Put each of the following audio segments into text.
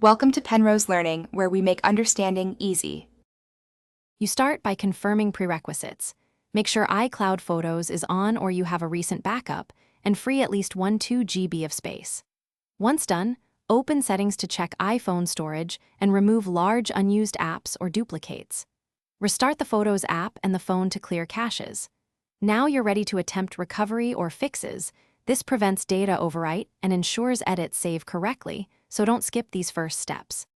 Welcome to Penrose Learning, where we make understanding easy. You start by confirming prerequisites. Make sure iCloud Photos is on or you have a recent backup, and free at least 2 GB of space. Once done, open Settings to check iPhone storage and remove large unused apps or duplicates. Restart the Photos app and the phone to clear caches. Now you're ready to attempt recovery or fixes. This prevents data overwrite and ensures edits save correctly, so don't skip these first steps.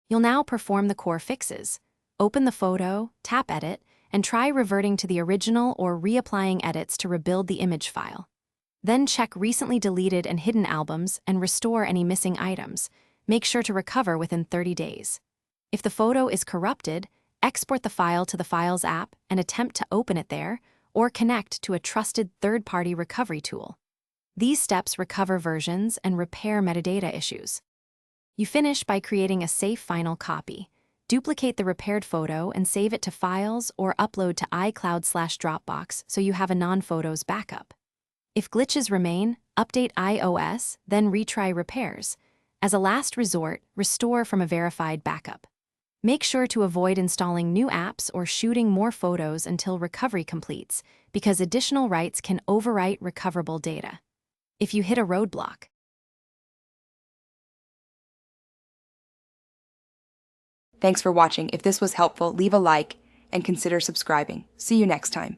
You'll now perform the core fixes. Open the photo, tap Edit, and try reverting to the original or reapplying edits to rebuild the image file. Then check recently deleted and hidden albums and restore any missing items. Make sure to recover within 30 days. If the photo is corrupted, export the file to the Files app and attempt to open it there, or connect to a trusted third-party recovery tool. These steps recover versions and repair metadata issues. You finish by creating a safe final copy. Duplicate the repaired photo and save it to Files or upload to iCloud/Dropbox so you have a non-photos backup. If glitches remain, update iOS, then retry repairs. As a last resort, restore from a verified backup. Make sure to avoid installing new apps or shooting more photos until recovery completes, because additional writes can overwrite recoverable data. If you hit a roadblock, Thanks for watching. If this was helpful, leave a like and consider subscribing. See you next time.